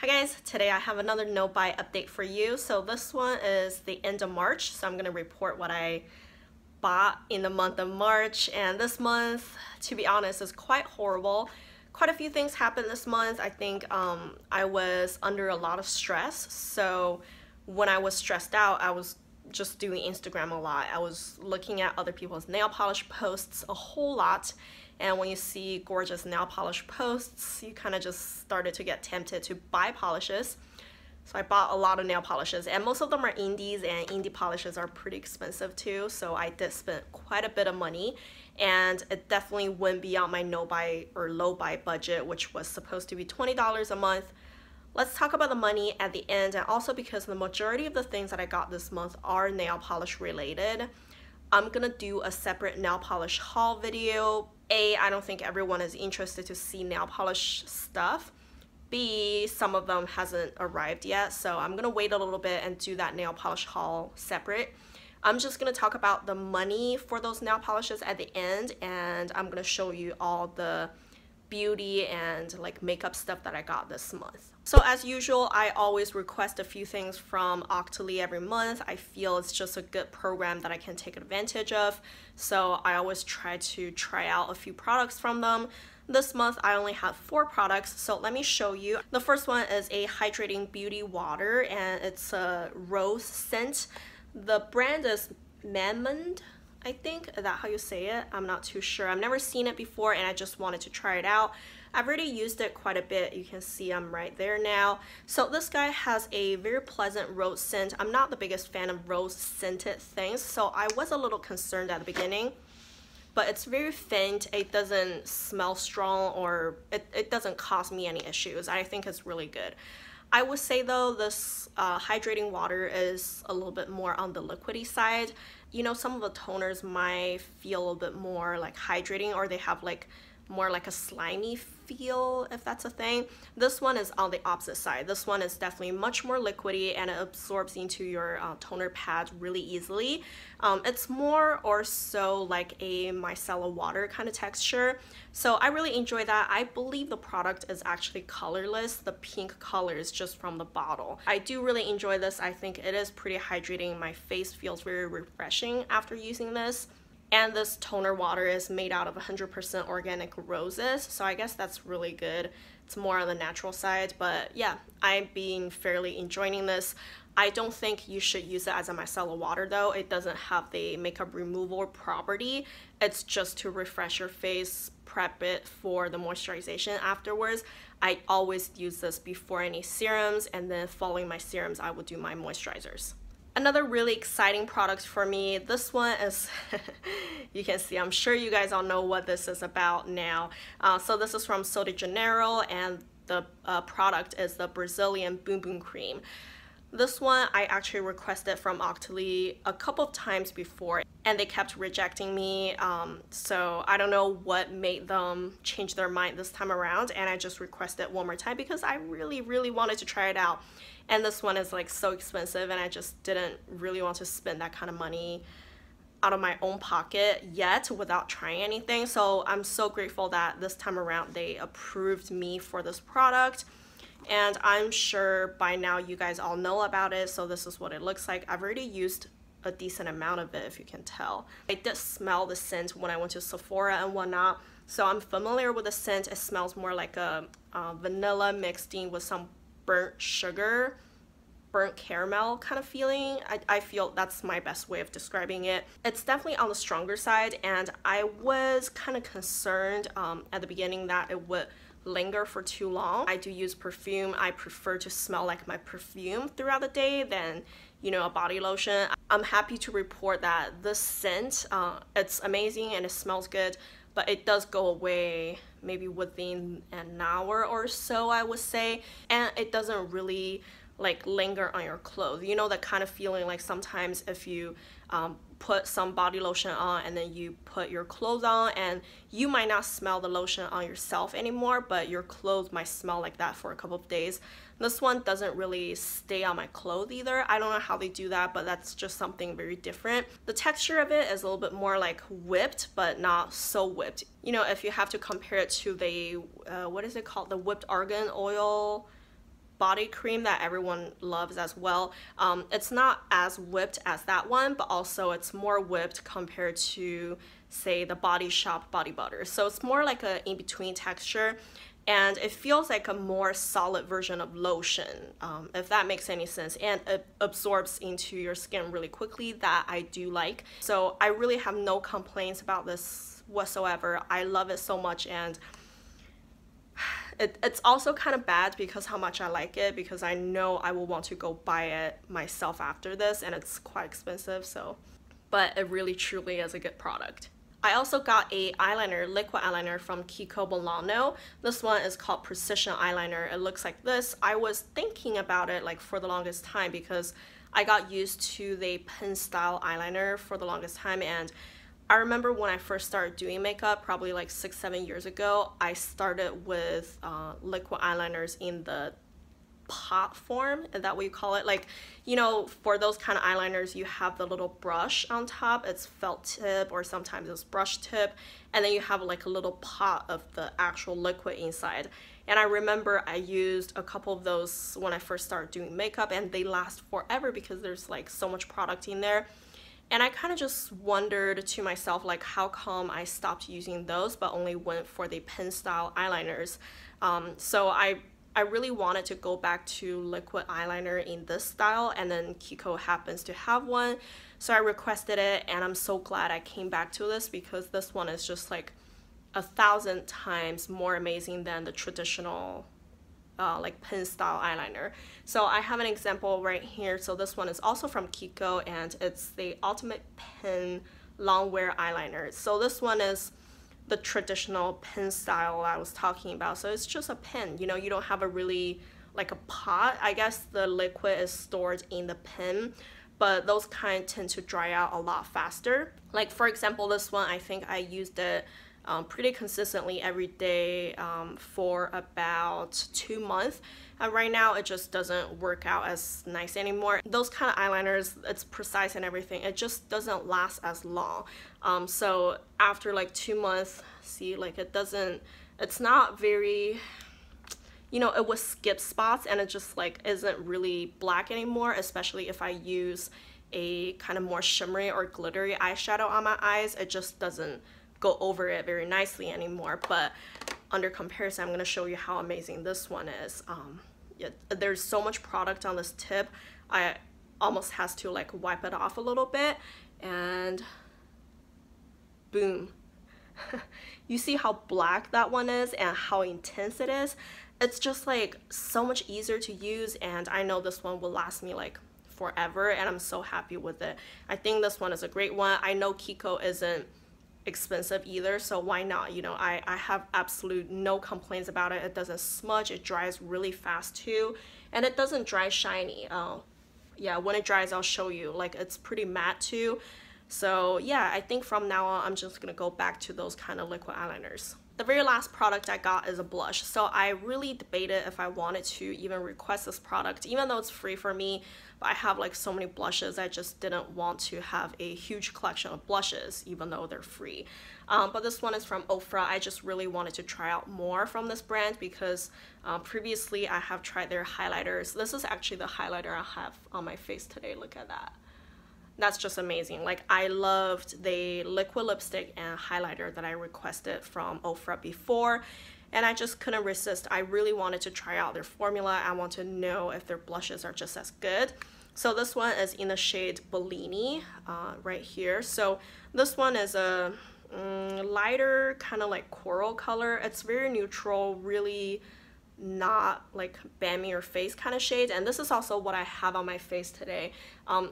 Hi guys, today I have another no buy update for you. So this one is the end of March, so I'm gonna report what I bought in the month of March. And this month, to be honest, is quite horrible. Quite a few things happened this month. I think I was under a lot of stress. So when I was stressed out, I was just doing Instagram a lot. I was looking at other people's nail polish posts a whole lot. And when you see gorgeous nail polish posts, you kind of just started to get tempted to buy polishes. So I bought a lot of nail polishes, and most of them are indies, and indie polishes are pretty expensive too. So I did spend quite a bit of money, and it definitely went beyond my no buy or low buy budget, which was supposed to be $20 a month. Let's talk about the money at the end, and also because the majority of the things that I got this month are nail polish related. I'm gonna do a separate nail polish haul video. A, I don't think everyone is interested to see nail polish stuff. B, some of them hasn't arrived yet, so I'm gonna wait a little bit and do that nail polish haul separate. I'm just gonna talk about the money for those nail polishes at the end, and I'm gonna show you all the beauty and like makeup stuff that I got this month. So as usual, I always request a few things from Octoly every month. I feel it's just a good program that I can take advantage of. So I always try to try out a few products from them. This month I only have 4 products, so let me show you. The first one is a hydrating beauty water, and it's a rose scent. The brand is Mamonde, I think. Is that how you say it? I'm not too sure. I've never seen it before, and I just wanted to try it out. I've already used it quite a bit. You can see I'm right there now. So this guy has a very pleasant rose scent. I'm not the biggest fan of rose scented things, so I was a little concerned at the beginning, but it's very faint. It doesn't smell strong, or it doesn't cause me any issues. I think it's really good. I would say though, this hydrating water is a little bit more on the liquidy side. You know, some of the toners might feel a little bit more like hydrating, or they have like more like a slimy feel, if that's a thing. This one is on the opposite side. This one is definitely much more liquidy, and it absorbs into your toner pad really easily. It's more or so like a micellar water kind of texture, so I really enjoy that. I believe the product is actually colorless. The pink color is just from the bottle. I do really enjoy this. I think it is pretty hydrating. My face feels very refreshing after using this. And this toner water is made out of 100% organic roses, so I guess that's really good. It's more on the natural side, but yeah, I'm being fairly enjoying this. I don't think you should use it as a micellar water though. It doesn't have the makeup removal property. It's just to refresh your face, prep it for the moisturization afterwards. I always use this before any serums, and then following my serums, I will do my moisturizers. Another really exciting product for me, this one is, you can see, I'm sure you guys all know what this is about now. So this is from Janeiro, and the product is the Brazilian Boom Boom Cream. This one I actually requested from Octoly a couple of times before, and they kept rejecting me. So I don't know what made them change their mind this time around, and I just requested one more time because I really wanted to try it out. And this one is like so expensive, and I just didn't really want to spend that kind of money out of my own pocket yet without trying anything. So I'm so grateful that this time around they approved me for this product. And I'm sure by now you guys all know about it, so this is what it looks like. I've already used a decent amount of it, if you can tell. I did smell the scent when I went to Sephora and whatnot, so I'm familiar with the scent. It smells more like a vanilla mixed in with some burnt sugar, burnt caramel kind of feeling. I feel that's my best way of describing it. It's definitely on the stronger side, and I was kind of concerned at the beginning that it would linger for too long. I do use perfume. I prefer to smell like my perfume throughout the day than, you know, a body lotion. I'm happy to report that this scent, it's amazing and it smells good, but it does go away maybe within an hour or so, I would say, and it doesn't really like linger on your clothes. You know, that kind of feeling like sometimes if you put some body lotion on and then you put your clothes on, and you might not smell the lotion on yourself anymore, but your clothes might smell like that for a couple of days. This one doesn't really stay on my clothes either. I don't know how they do that, but that's just something very different. The texture of it is a little bit more like whipped, but not so whipped. You know, if you have to compare it to the what is it called, the whipped argan oil body cream that everyone loves as well. It's not as whipped as that one, but also it's more whipped compared to, say, the Body Shop Body Butter. So it's more like a in-between texture, and it feels like a more solid version of lotion, if that makes any sense, and it absorbs into your skin really quickly. That I do like. So I really have no complaints about this whatsoever. I love it so much, and it's also kind of bad because how much I like it, because I know I will want to go buy it myself after this, and it's quite expensive. So, but it really truly is a good product. I also got a eyeliner, liquid eyeliner from Kiko Milano. This one is called Precision Eyeliner. It looks like this. I was thinking about it like for the longest time because I got used to the pen style eyeliner for the longest time, and I remember when I first started doing makeup, probably like 6-7 years ago, I started with liquid eyeliners in the pot form. Is that what you call it? Like, you know, for those kind of eyeliners, you have the little brush on top. It's felt tip or sometimes it's brush tip. And then you have like a little pot of the actual liquid inside. And I remember I used a couple of those when I first started doing makeup, and they last forever because there's like so much product in there. And I kind of just wondered to myself, like, how come I stopped using those but only went for the pen style eyeliners. So I really wanted to go back to liquid eyeliner in this style, and then Kiko happens to have one. So I requested it, and I'm so glad I came back to this because this one is just like 1,000 times more amazing than the traditional like pen style eyeliner. So I have an example right here. So this one is also from Kiko, and it's the Ultimate Pen Long Wear Eyeliner. So this one is the traditional pen style I was talking about. So it's just a pen, you know, you don't have a really like a pot. I guess the liquid is stored in the pen, but those kind tend to dry out a lot faster. Like for example, this one, I think I used it pretty consistently every day for about 2 months, and right now it just doesn't work out as nice anymore. Those kind of eyeliners, it's precise and everything, it just doesn't last as long. So after like 2 months, see, like it's not very, you know, it would skip spots, and it just like isn't really black anymore, especially if I use a kind of more shimmery or glittery eyeshadow on my eyes. It just doesn't go over it very nicely anymore. But under comparison, I'm going to show you how amazing this one is. Yeah, there's so much product on this tip, I almost has to like wipe it off a little bit, and boom. You see how black that one is and how intense it is. It's just like so much easier to use, and I know this one will last me like forever, and I'm so happy with it. I think this one is a great one. I know Kiko isn't expensive either, so why not? You know, I have absolute no complaints about it. It doesn't smudge, it dries really fast too, and it doesn't dry shiny. Yeah, when it dries I'll show you, like it's pretty matte too. So yeah, I think from now on I'm just gonna go back to those kind of liquid eyeliners. The very last product I got is a blush. So I really debated if I wanted to even request this product, even though it's free for me. But I have like so many blushes, I just didn't want to have a huge collection of blushes, even though they're free. But this one is from OFRA. I just really wanted to try out more from this brand because previously I have tried their highlighters. This is actually the highlighter I have on my face today. Look at that. That's just amazing. Like, I loved the liquid lipstick and highlighter that I requested from OFRA before, and I just couldn't resist. I really wanted to try out their formula. I want to know if their blushes are just as good. So this one is in the shade Bellini right here. So this one is a lighter kind of like coral color. It's very neutral, really not like bam your face kind of shade, and this is also what I have on my face today.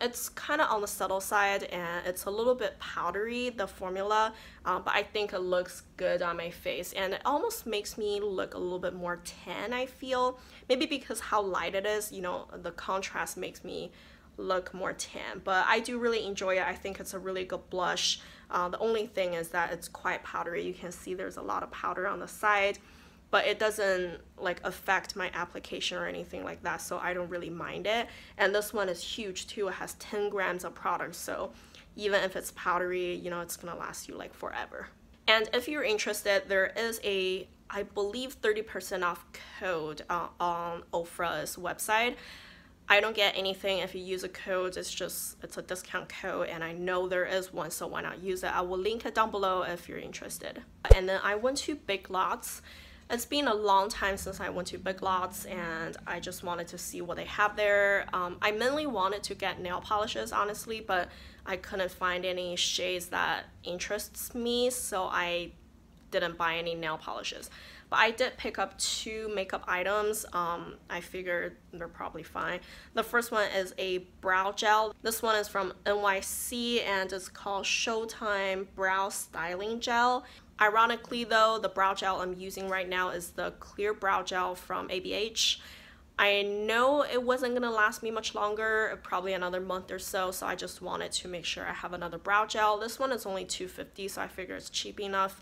It's kind of on the subtle side, and it's a little bit powdery, the formula, but I think it looks good on my face, and it almost makes me look a little bit more tan, I feel. Maybe because how light it is, you know, the contrast makes me look more tan, but I do really enjoy it. I think it's a really good blush. The only thing is that it's quite powdery. You can see there's a lot of powder on the side, but it doesn't like affect my application or anything like that, so I don't really mind it. And this one is huge too. It has 10 grams of product, so even if it's powdery, you know, it's gonna last you like forever. And if you're interested, there is a I believe 30% off code on OFRA's website. I don't get anything if you use a code. It's a discount code, and I know there is one, so why not use it? I will link it down below if you're interested. And then I went to Big Lots. It's been a long time since I went to Big Lots, and I just wanted to see what they have there. I mainly wanted to get nail polishes, honestly, but I couldn't find any shades that interests me, so I didn't buy any nail polishes. But I did pick up 2 makeup items. I figured they're probably fine. The first one is a brow gel. This one is from NYC and it's called Showtime Brow Styling Gel. Ironically though, the brow gel I'm using right now is the clear brow gel from ABH. I know it wasn't gonna last me much longer, probably another month or so, so I just wanted to make sure I have another brow gel. This one is only $2.50, so I figure it's cheap enough.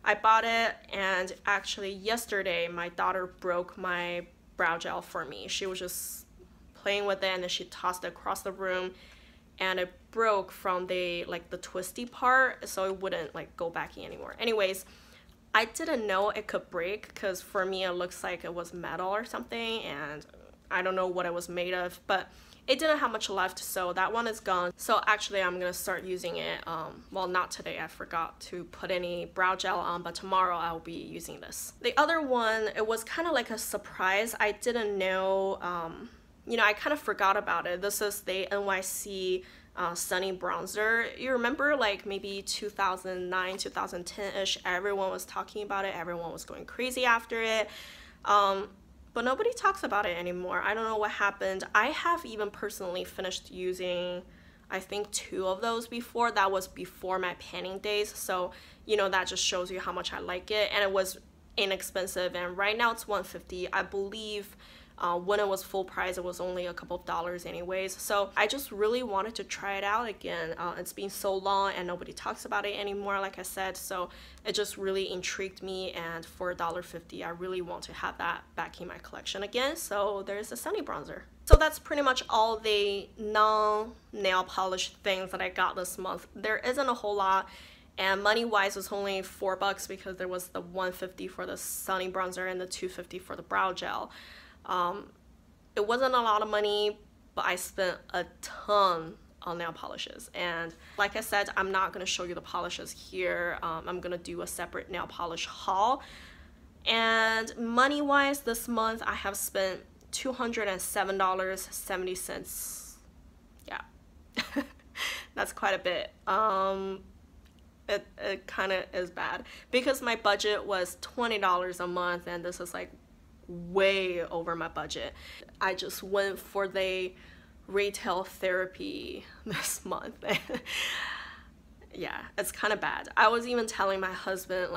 I bought it, and actually yesterday my daughter broke my brow gel for me. She was just playing with it and then she tossed it across the room and it broke from the twisty part, so it wouldn't go back in anymore. Anyways, I didn't know it could break because for me it looks like it was metal or something, and I don't know what it was made of, but it didn't have much left, so that one is gone. So actually I'm gonna start using it, well, not today, I forgot to put any brow gel on, but tomorrow I'll be using this. The other one, it was kind of like a surprise. I didn't know, you know, I kind of forgot about it. This is the NYC Sunny Bronzer. You remember maybe 2009, 2010-ish, everyone was talking about it, everyone was going crazy after it. But nobody talks about it anymore. I don't know what happened. I have even personally finished using, I think, 2 of those before. That was before my panning days. So, you know, that just shows you how much I like it. And it was inexpensive. And right now it's $150. I believe when it was full price, it was only a couple of dollars anyways. So I just really wanted to try it out again. It's been so long and nobody talks about it anymore, like I said. So it just really intrigued me, and for $1.50, I really want to have that back in my collection again. So there's a Sunny Bronzer. So that's pretty much all the non-nail polish things that I got this month. There isn't a whole lot. And money-wise, was only $4 because there was the $1.50 for the Sunny Bronzer and the $2.50 for the brow gel. It wasn't a lot of money, but I spent a ton on nail polishes. And like I said, I'm not going to show you the polishes here. I'm going to do a separate nail polish haul. And money-wise, this month I have spent $207.70. Yeah, that's quite a bit. It kind of is bad because my budget was $20 a month, and this is way over my budget. I just went for the retail therapy this month. Yeah, it's kind of bad. I was even telling my husband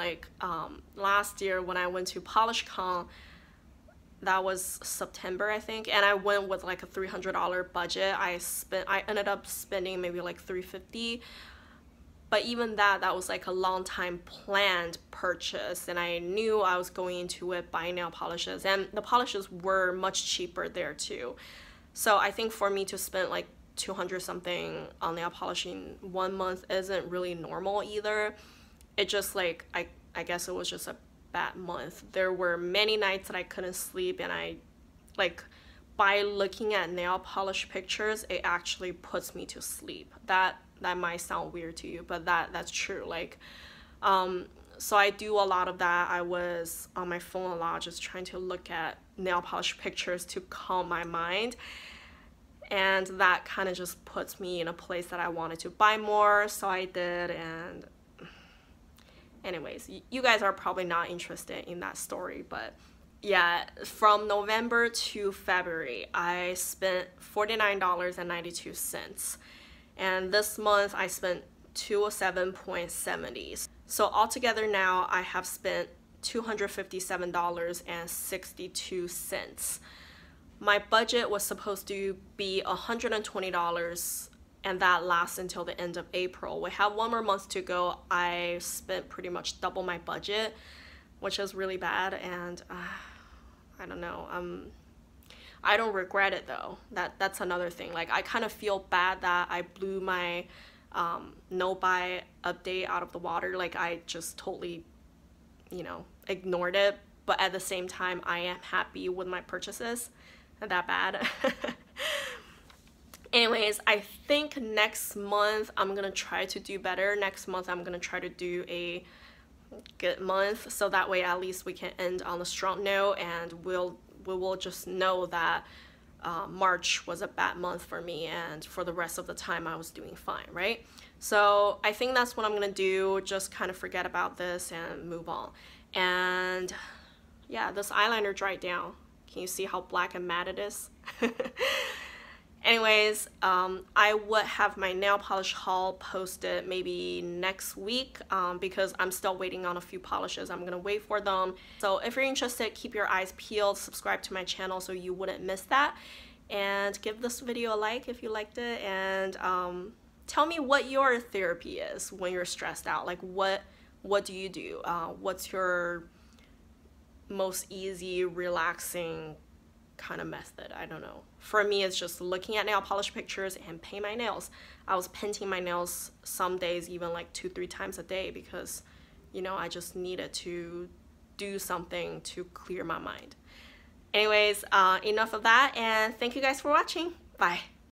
last year when I went to PolishCon, that was September I think, and I went with a $300 budget. I ended up spending maybe $350. But even that was a long time planned purchase, and I knew I was going into it buying nail polishes, and the polishes were much cheaper there too. So I think for me to spend $200 something on nail polishing 1 month isn't really normal either. It just I guess it was just a bad month. There were many nights that I couldn't sleep, and I by looking at nail polish pictures, it actually puts me to sleep. That might sound weird to you, but that's true. So I do a lot of that. I was on my phone a lot just trying to look at nail polish pictures to calm my mind, and that kind of just puts me in a place that I wanted to buy more, so I did. And anyways, you guys are probably not interested in that story, but yeah, from November to February I spent $49.92. And this month I spent $207.70. So altogether now I have spent $257.62. My budget was supposed to be $120, and that lasts until the end of April. We have 1 more month to go. I spent pretty much double my budget, which is really bad, and I don't know. I don't regret it though. That's another thing. I kind of feel bad that I blew my no buy update out of the water. I just totally, you know, ignored it, but at the same time I am happy with my purchases. Not that bad. Anyways, I think next month I'm gonna try to do better. Next month I'm gonna try to do a good month, so that way at least we can end on a strong note, and we will just know that March was a bad month for me, and for the rest of the time I was doing fine, right? So I think that's what I'm gonna do, just kind of forget about this and move on. And yeah, this eyeliner dried down. Can you see how black and matte it is? Anyways, I would have my nail polish haul posted maybe next week because I'm still waiting on a few polishes. I'm gonna wait for them. So if you're interested, keep your eyes peeled, subscribe to my channel so you wouldn't miss that, and give this video a like if you liked it, and tell me what your therapy is when you're stressed out. Like what do you do? What's your most easy, relaxing kind of method? I don't know. For me, it's just looking at nail polish pictures and paint my nails. I was painting my nails some days even like 2-3 times a day because, you know, I just needed to do something to clear my mind. Anyways, enough of that, and thank you guys for watching. Bye.